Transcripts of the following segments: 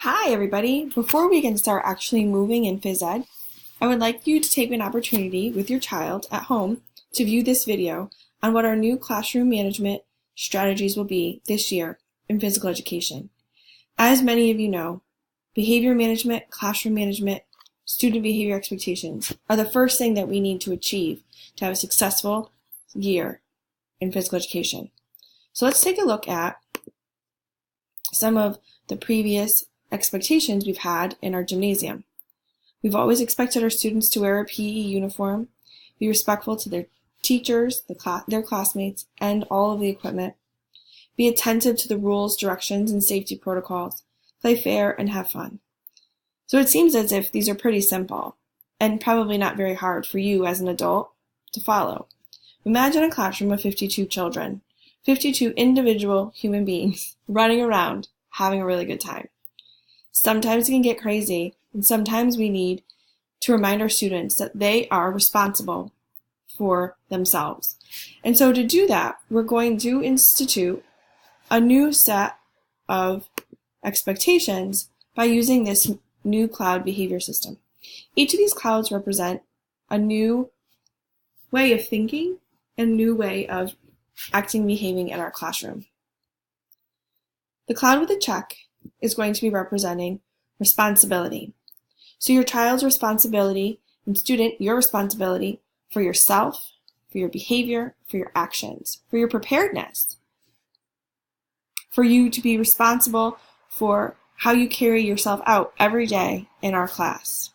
Hi everybody! Before we can start actually moving in phys ed, I would like you to take an opportunity with your child at home to view this video on what our new classroom management strategies will be this year in physical education. As many of you know, behavior management, classroom management, student behavior expectations are the first thing that we need to achieve to have a successful year in physical education. So let's take a look at some of the previous expectations we've had in our gymnasium. We've always expected our students to wear a PE uniform, be respectful to their teachers, their classmates, and all of the equipment, be attentive to the rules, directions, and safety protocols, play fair, and have fun. So it seems as if these are pretty simple, and probably not very hard for you as an adult to follow. Imagine a classroom of 52 children, 52 individual human beings running around, having a really good time. Sometimes it can get crazy, and sometimes we need to remind our students that they are responsible for themselves. And so to do that, we're going to institute a new set of expectations by using this new cloud behavior system. Each of these clouds represent a new way of thinking and a new way of acting and behaving in our classroom. The cloud with a check is going to be representing responsibility. So your child's responsibility and student, your responsibility for yourself, for your behavior, for your actions, for your preparedness, for you to be responsible for how you carry yourself out every day in our class.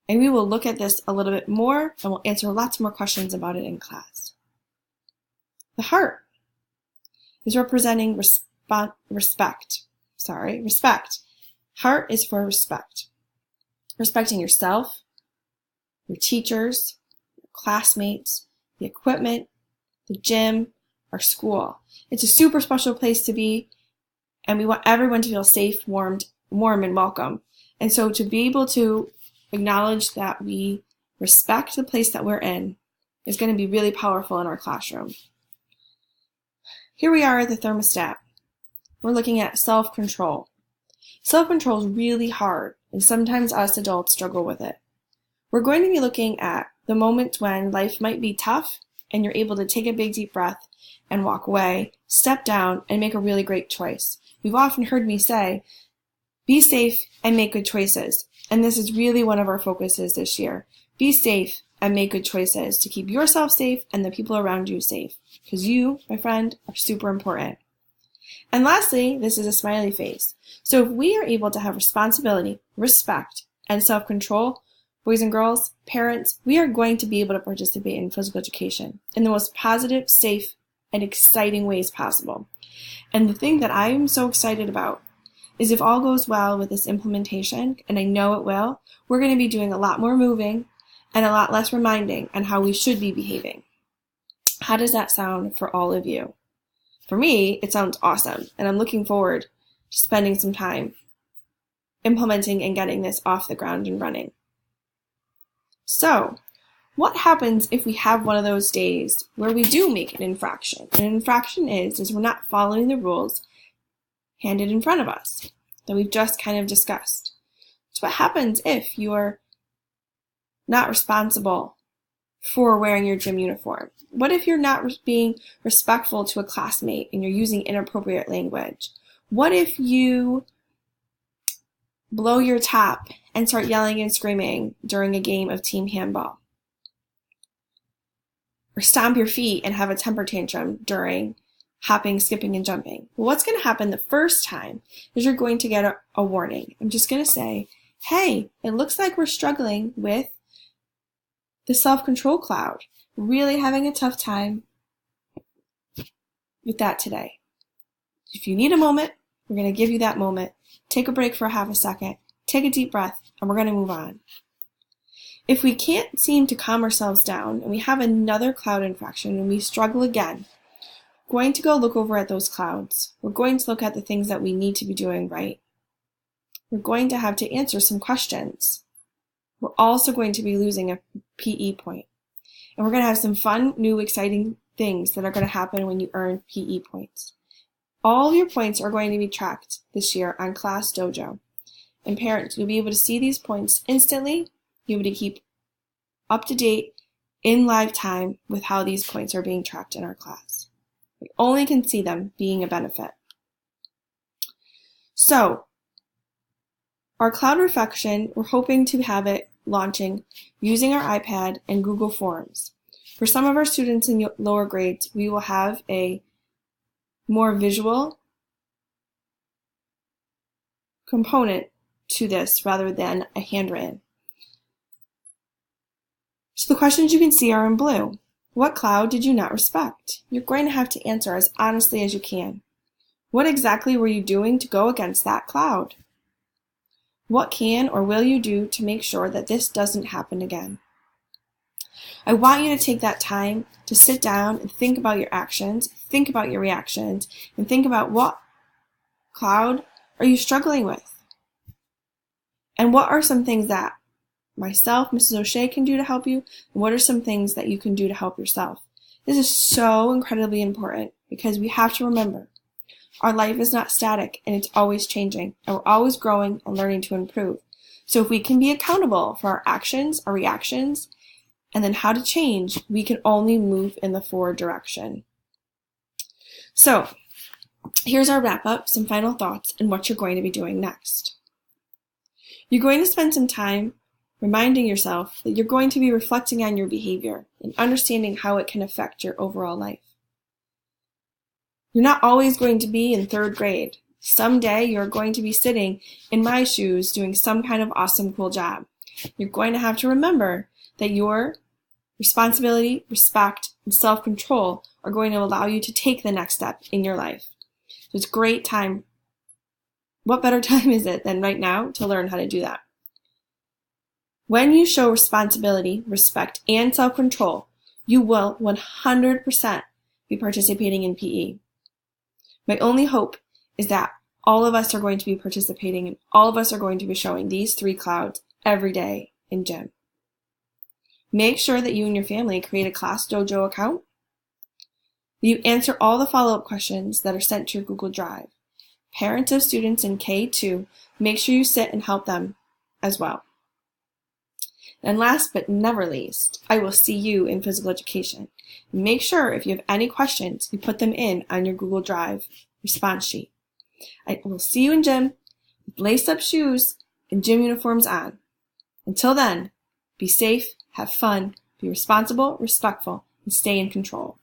And we will look at this a little bit more and we'll answer lots more questions about it in class. The heart is representing respect. Heart is for respect. Respecting yourself, your teachers, your classmates, the equipment, the gym, our school. It's a super special place to be, and we want everyone to feel safe, warm, and welcome. And so to be able to acknowledge that we respect the place that we're in is going to be really powerful in our classroom. Here we are at the thermostat. We're looking at self-control. Self-control is really hard, and sometimes us adults struggle with it. We're going to be looking at the moments when life might be tough and you're able to take a big deep breath and walk away, step down, and make a really great choice. You've often heard me say, be safe and make good choices. And this is really one of our focuses this year. Be safe and make good choices to keep yourself safe and the people around you safe. Because you, my friend, are super important. And lastly, this is a smiley face. So if we are able to have responsibility, respect, and self-control, boys and girls, parents, we are going to be able to participate in physical education in the most positive, safe, and exciting ways possible. And the thing that I'm so excited about is if all goes well with this implementation, and I know it will, we're going to be doing a lot more moving and a lot less reminding on how we should be behaving. How does that sound for all of you? For me, it sounds awesome, and I'm looking forward to spending some time implementing and getting this off the ground and running. So, what happens if we have one of those days where we do make an infraction? An infraction is we're not following the rules handed in front of us that we've just kind of discussed. So what happens if you're not responsible for wearing your gym uniform? What if you're not being respectful to a classmate and you're using inappropriate language? What if you blow your top and start yelling and screaming during a game of team handball? Or stomp your feet and have a temper tantrum during hopping, skipping, and jumping? Well, what's going to happen the first time is you're going to get a warning. I'm just going to say, hey, it looks like we're struggling with the self-control cloud. Really having a tough time with that today. If you need a moment, we're going to give you that moment. Take a break for half a second, take a deep breath, and we're going to move on. If we can't seem to calm ourselves down and we have another cloud infraction and we struggle again, we're going to go look over at those clouds. We're going to look at the things that we need to be doing right. We're going to have to answer some questions. We're also going to be losing a PE point. And we're going to have some fun, new, exciting things that are going to happen when you earn PE points. All of your points are going to be tracked this year on Class Dojo. And parents, you'll be able to see these points instantly. You'll be able to keep up to date in live time with how these points are being tracked in our class. We only can see them being a benefit. So, our cloud reflection, we're hoping to have it launching using our iPad and Google Forms. For some of our students in lower grades, we will have a more visual component to this rather than a handwritten. So the questions you can see are in blue. What cloud did you not respect? You're going to have to answer as honestly as you can. What exactly were you doing to go against that cloud? What can or will you do to make sure that this doesn't happen again? I want you to take that time to sit down and think about your actions, think about your reactions, and think about what cloud are you struggling with? And what are some things that myself, Mrs. O'Shea, can do to help you? And what are some things that you can do to help yourself? This is so incredibly important because we have to remember our life is not static and it's always changing, and we're always growing and learning to improve. So if we can be accountable for our actions, our reactions, and then how to change, we can only move in the forward direction. So here's our wrap up, some final thoughts, and what you're going to be doing next. You're going to spend some time reminding yourself that you're going to be reflecting on your behavior and understanding how it can affect your overall life. You're not always going to be in third grade. Someday you're going to be sitting in my shoes doing some kind of awesome, cool job. You're going to have to remember that your responsibility, respect, and self-control are going to allow you to take the next step in your life. So it's a great time. What better time is it than right now to learn how to do that? When you show responsibility, respect, and self-control, you will 100% be participating in PE. My only hope is that all of us are going to be participating and all of us are going to be showing these 3 clouds every day in gym. Make sure that you and your family create a Class Dojo account. You answer all the follow-up questions that are sent to your Google Drive. Parents of students in K2, make sure you sit and help them as well. And last but never least, I will see you in physical education. Make sure if you have any questions, you put them in on your Google Drive response sheet. I will see you in gym with lace-up shoes and gym uniforms on. Until then, be safe, have fun, be responsible, respectful, and stay in control.